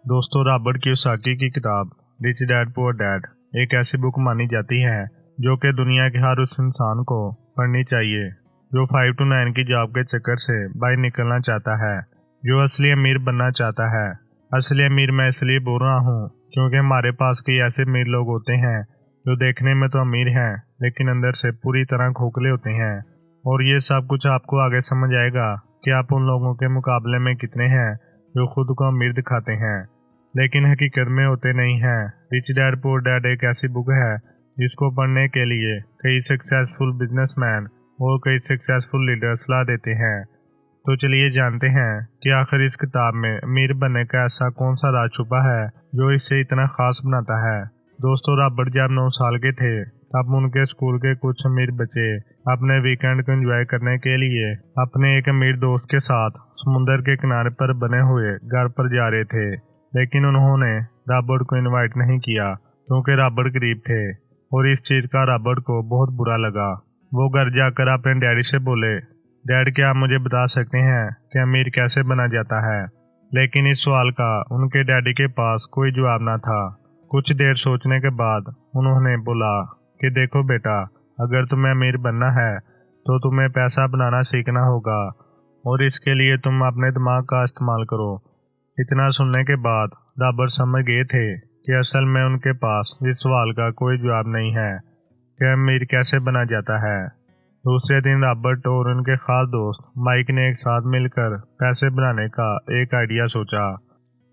दोस्तों, Robert Kiyosaki की किताब रिच डैड पुअर डैड एक ऐसी बुक मानी जाती है जो कि दुनिया के हर उस इंसान को पढ़नी चाहिए जो 5 to 9 की जॉब के चक्कर से बाहर निकलना चाहता है, जो असली अमीर बनना चाहता है। असली अमीर मैं इसलिए बोल रहा हूँ क्योंकि हमारे पास कई ऐसे अमीर लोग होते हैं जो देखने में तो अमीर हैं लेकिन अंदर से पूरी तरह खोखले होते हैं। और ये सब कुछ आपको आगे समझ आएगा कि आप उन लोगों के मुकाबले में कितने हैं जो खुद को अमीर दिखाते हैं लेकिन हकीकत में होते नहीं हैं। रिच डैड पुअर डैड एक ऐसी बुक है जिसको पढ़ने के लिए कई सक्सेसफुल बिजनेसमैन और कई सक्सेसफुल लीडर सलाह देते हैं। तो चलिए जानते हैं कि आखिर इस किताब में अमीर बनने का ऐसा कौन सा राज छुपा है जो इसे इतना खास बनाता है। दोस्तों, रॉबर्ट जब 9 साल के थे तब उनके स्कूल के कुछ अमीर बच्चे अपने वीकेंड को एंजॉय करने के लिए अपने एक अमीर दोस्त के साथ समुंदर के किनारे पर बने हुए घर पर जा रहे थे, लेकिन उन्होंने रॉबर्ट को इनवाइट नहीं किया क्योंकि रॉबर्ट गरीब थे और इस चीज का रॉबर्ट को बहुत बुरा लगा। वो घर जाकर अपने डैडी से बोले, डैड, क्या आप मुझे बता सकते हैं कि अमीर कैसे बना जाता है? लेकिन इस सवाल का उनके डैडी के पास कोई जवाब ना था। कुछ देर सोचने के बाद उन्होंने बोला कि देखो बेटा, अगर तुम्हें अमीर बनना है तो तुम्हें पैसा बनाना सीखना होगा और इसके लिए तुम अपने दिमाग का इस्तेमाल करो। इतना सुनने के बाद रॉबर्ट समझ गए थे कि असल में उनके पास इस सवाल का कोई जवाब नहीं है कि अमीर कैसे बना जाता है। दूसरे दिन रॉबर्ट और उनके खास दोस्त माइक ने एक साथ मिलकर पैसे बनाने का एक आइडिया सोचा।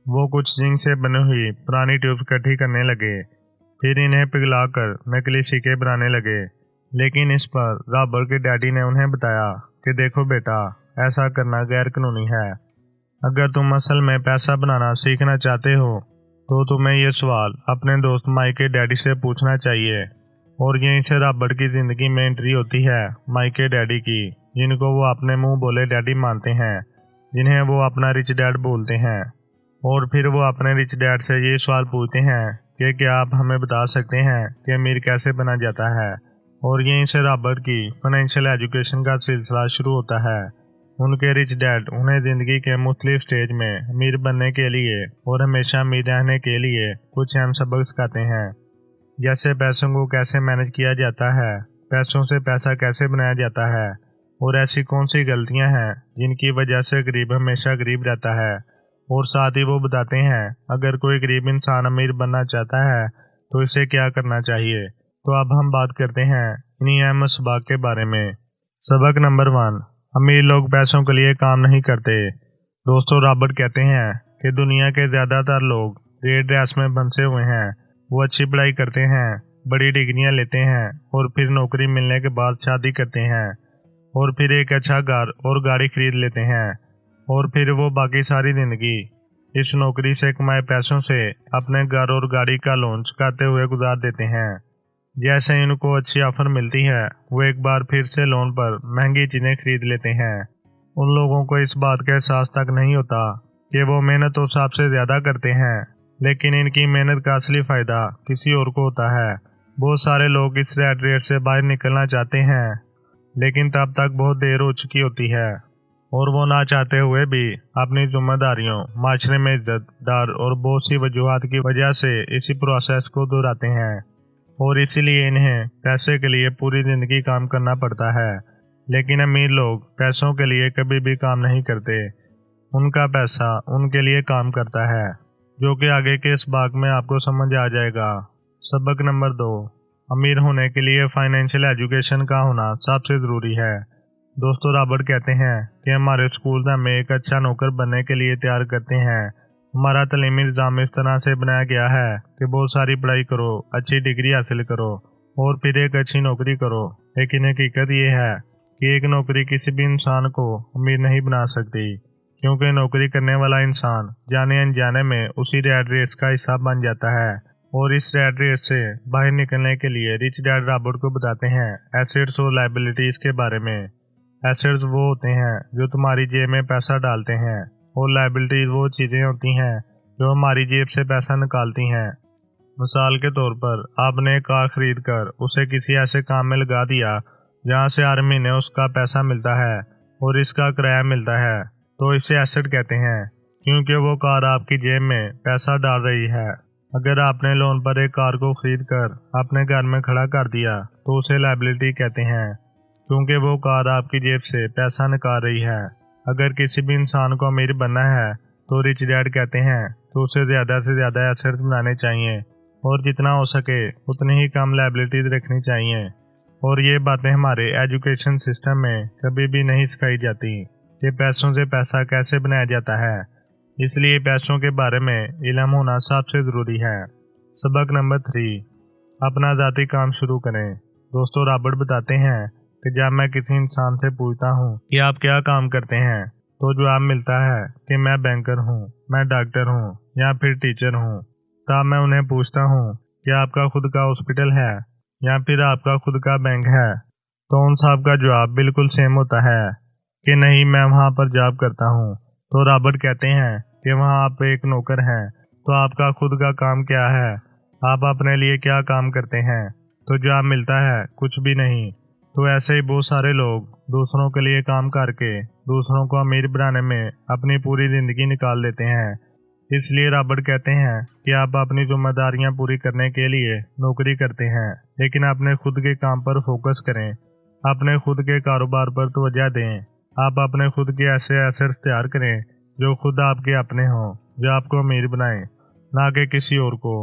वो कुछ जिंक से बनी हुई पुरानी ट्यूब्स इकट्ठी करने लगे, फिर इन्हें पिघलाकर नकली सिक्के बनाने लगे। लेकिन इस पर रॉबर्ट के डैडी ने उन्हें बताया कि देखो बेटा, ऐसा करना गैर कानूनी है। अगर तुम असल में पैसा बनाना सीखना चाहते हो तो तुम्हें ये सवाल अपने दोस्त माइक के डैडी से पूछना चाहिए। और यहीं से रॉबर्ट की जिंदगी में एंट्री होती है माइक के डैडी की, जिनको वो अपने मुंह बोले डैडी मानते हैं, जिन्हें वो अपना रिच डैड बोलते हैं। और फिर वो अपने रिच डैड से ये सवाल पूछते हैं कि क्या आप हमें बता सकते हैं कि अमीर कैसे बना जाता है। और यहीं से रॉबर्ट की फाइनेंशियल एजुकेशन का सिलसिला शुरू होता है। उनके रिच डैड उन्हें जिंदगी के मुख्तलिफ स्टेज में अमीर बनने के लिए और हमेशा अमीर रहने के लिए कुछ अहम सबक सिखाते हैं, जैसे पैसों को कैसे मैनेज किया जाता है, पैसों से पैसा कैसे बनाया जाता है और ऐसी कौन सी गलतियां हैं जिनकी वजह से गरीब हमेशा गरीब रहता है। और साथ ही वो बताते हैं अगर कोई गरीब इंसान अमीर बनना चाहता है तो इसे क्या करना चाहिए। तो अब हम बात करते हैं इन्हीं अहम सबक के बारे में। सबक नंबर 1, अमीर लोग पैसों के लिए काम नहीं करते। दोस्तों, रॉबर्ट कहते हैं कि दुनिया के ज़्यादातर लोग रेड रेस में फंसे हुए हैं। वो अच्छी पढ़ाई करते हैं, बड़ी डिग्रियां लेते हैं और फिर नौकरी मिलने के बाद शादी करते हैं और फिर एक अच्छा घर और गाड़ी खरीद लेते हैं और फिर वो बाकी सारी जिंदगी इस नौकरी से कमाए पैसों से अपने घर और गाड़ी का लोन चुकाते हुए गुजार देते हैं। जैसे ही उनको अच्छी ऑफर मिलती है वो एक बार फिर से लोन पर महंगी चीजें खरीद लेते हैं। उन लोगों को इस बात का एहसास तक नहीं होता कि वो मेहनत तो सबसे ज्यादा करते हैं, लेकिन इनकी मेहनत का असली फायदा किसी और को होता है। बहुत सारे लोग इस रैट रेस से बाहर निकलना चाहते हैं, लेकिन तब तक बहुत देर हो चुकी होती है और वो ना चाहते हुए भी अपनी जिम्मेदारियों, माशरे में इज्जत, डर और बहुत सी वजूहात की वजह से इसी प्रोसेस को दोहराते हैं और इसीलिए इन्हें पैसे के लिए पूरी जिंदगी काम करना पड़ता है। लेकिन अमीर लोग पैसों के लिए कभी भी काम नहीं करते, उनका पैसा उनके लिए काम करता है, जो कि आगे के इस भाग में आपको समझ आ जाएगा। सबक नंबर 2, अमीर होने के लिए फाइनेंशियल एजुकेशन का होना सबसे ज़रूरी है। दोस्तों, रॉबर्ट कहते हैं कि हमारे स्कूल हमें एक अच्छा नौकर बनने के लिए तैयार करते हैं। हमारा तालीमी निज़ाम इस तरह से बनाया गया है कि बहुत सारी पढ़ाई करो, अच्छी डिग्री हासिल करो और फिर एक अच्छी नौकरी करो। लेकिन हकीकत ये है कि एक नौकरी किसी भी इंसान को अमीर नहीं बना सकती, क्योंकि नौकरी करने वाला इंसान जाने अनजाने में उसी रैट रेस का हिस्सा बन जाता है। और इस रैट रेस से बाहर निकलने के लिए रिच डैड रॉबर्ट को बताते हैं एसेट्स और लायबिलिटीज के बारे में। एसेट्स वो होते हैं जो तुम्हारी जेब में पैसा डालते हैं और लायबिलिटीज वो चीजें होती हैं जो हमारी जेब से पैसा निकालती हैं। मिसाल के तौर पर आपने एक कार खरीद कर उसे किसी ऐसे काम में लगा दिया जहां से हर महीने उसका पैसा मिलता है और इसका किराया मिलता है, तो इसे एसेट कहते हैं। क्योंकि वो कार आपकी जेब में पैसा डाल रही है। अगर आपने लोन पर एक कार को खरीद कर अपने घर में खड़ा कर दिया तो उसे लायबिलिटी कहते हैं, क्योंकि वो कार आपकी जेब से पैसा निकाल रही है। अगर किसी भी इंसान को अमीर बनना है तो रिच डैड कहते हैं, तो उसे ज़्यादा से ज़्यादा एसेट्स बनाने चाहिए और जितना हो सके उतनी ही कम लायबिलिटीज रखनी चाहिए। और ये बातें हमारे एजुकेशन सिस्टम में कभी भी नहीं सिखाई जाती कि पैसों से पैसा कैसे बनाया जाता है। इसलिए पैसों के बारे में इल्म होना सबसे ज़रूरी है। सबक नंबर 3, अपना ज़ाती काम शुरू करें। दोस्तों, रॉबर्ट बताते हैं कि जब मैं किसी इंसान से पूछता हूँ कि आप क्या काम करते हैं तो जवाब मिलता है कि मैं बैंकर हूँ, मैं डॉक्टर हूँ या फिर टीचर हूँ। तब मैं उन्हें पूछता हूँ कि आपका खुद का हॉस्पिटल है या फिर आपका खुद का बैंक है, तो उन सब का जवाब बिल्कुल सेम होता है कि नहीं, मैं वहाँ पर जॉब करता हूँ। तो रॉबर्ट कहते हैं कि वहाँ आप एक नौकर हैं, तो आपका खुद का काम क्या है, आप अपने लिए क्या काम करते हैं? तो जवाब मिलता है कुछ भी नहीं। तो ऐसे ही बहुत सारे लोग दूसरों के लिए काम करके दूसरों को अमीर बनाने में अपनी पूरी जिंदगी निकाल देते हैं। इसलिए रॉबर्ट कहते हैं कि आप अपनी जिम्मेदारियां पूरी करने के लिए नौकरी करते हैं, लेकिन अपने खुद के काम पर फोकस करें, अपने खुद के कारोबार पर तवज्जो दें। आप अपने खुद के ऐसे एसेट्स तैयार करें जो खुद आपके अपने हों, जो आपको अमीर बनाएं, ना कि किसी और को।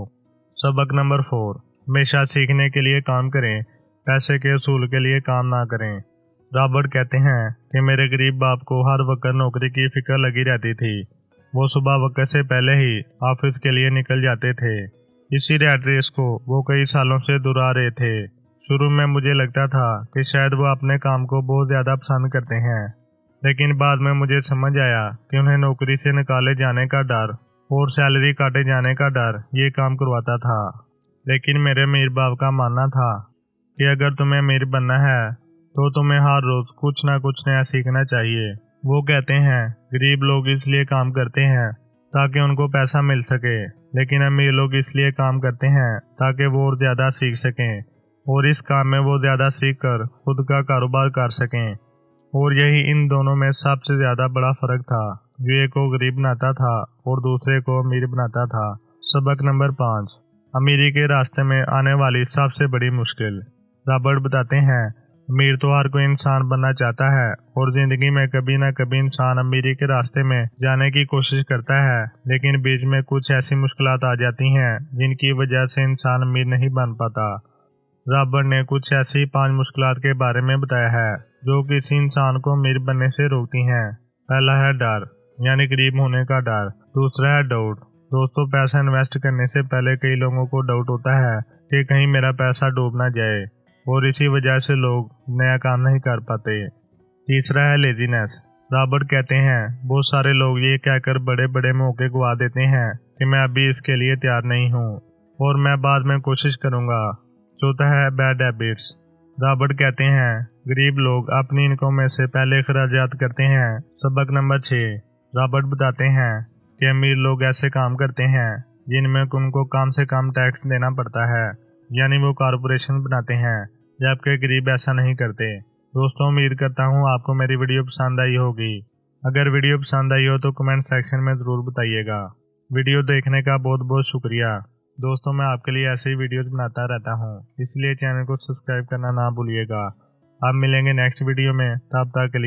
सबक नंबर 4, हमेशा सीखने के लिए काम करें, पैसे के असूल के लिए काम ना करें। रॉबर्ट कहते हैं कि मेरे गरीब बाप को हर वक्त नौकरी की फिक्र लगी रहती थी। वो सुबह वक्त से पहले ही ऑफिस के लिए निकल जाते थे। इसी रैट रेस को वो कई सालों से दोहरा रहे थे। शुरू में मुझे लगता था कि शायद वो अपने काम को बहुत ज़्यादा पसंद करते हैं, लेकिन बाद में मुझे समझ आया कि उन्हें नौकरी से निकाले जाने का डर और सैलरी काटे जाने का डर ये काम करवाता था। लेकिन मेरे अमीर बाप का मानना था कि अगर तुम्हें अमीर बनना है तो तुम्हें हर रोज़ कुछ ना कुछ नया सीखना चाहिए। वो कहते हैं गरीब लोग इसलिए काम करते हैं ताकि उनको पैसा मिल सके, लेकिन अमीर लोग इसलिए काम करते हैं ताकि वो और ज़्यादा सीख सकें और इस काम में वो ज़्यादा सीख कर खुद का कारोबार कर सकें। और यही इन दोनों में सबसे ज़्यादा बड़ा फ़र्क था, जो एक को गरीब बनाता था और दूसरे को अमीर बनाता था। सबक नंबर 5, अमीरी के रास्ते में आने वाली सबसे बड़ी मुश्किल। रॉबर्ट बताते हैं अमीर तो हर कोई इंसान बनना चाहता है और ज़िंदगी में कभी ना कभी इंसान अमीरी के रास्ते में जाने की कोशिश करता है, लेकिन बीच में कुछ ऐसी मुश्किलात आ जाती हैं जिनकी वजह से इंसान अमीर नहीं बन पाता। रॉबर्ट ने कुछ ऐसी 5 मुश्किलात के बारे में बताया है जो किसी इंसान को अमीर बनने से रोकती हैं। पहला है डर, यानी गरीब होने का डर। दूसरा है डाउट। दोस्तों, पैसा इन्वेस्ट करने से पहले कई लोगों को डाउट होता है कि कहीं मेरा पैसा डूब ना जाए, और इसी वजह से लोग नया काम नहीं कर पाते। तीसरा है लेजीनेस। रॉबर्ट कहते हैं बहुत सारे लोग ये कहकर बड़े बड़े मौके गवा देते हैं कि मैं अभी इसके लिए तैयार नहीं हूँ और मैं बाद में कोशिश करूँगा। चौथा है बैड हैबिट्स। रॉबर्ट कहते हैं गरीब लोग अपनी इनकम में से पहले खर्चात करते हैं। सबक नंबर 6, रॉबर्ट बताते हैं कि अमीर लोग ऐसे काम करते हैं जिनमें उनको कम से कम टैक्स देना पड़ता है, यानी वो कॉरपोरेशन बनाते हैं, जबकि गरीब ऐसा नहीं करते। दोस्तों, उम्मीद करता हूँ आपको मेरी वीडियो पसंद आई होगी। अगर वीडियो पसंद आई हो तो कमेंट सेक्शन में ज़रूर बताइएगा। वीडियो देखने का बहुत बहुत शुक्रिया। दोस्तों, मैं आपके लिए ऐसे ही वीडियोस बनाता रहता हूँ, इसलिए चैनल को सब्सक्राइब करना ना भूलिएगा। आप मिलेंगे नेक्स्ट वीडियो में, तब तक के लिए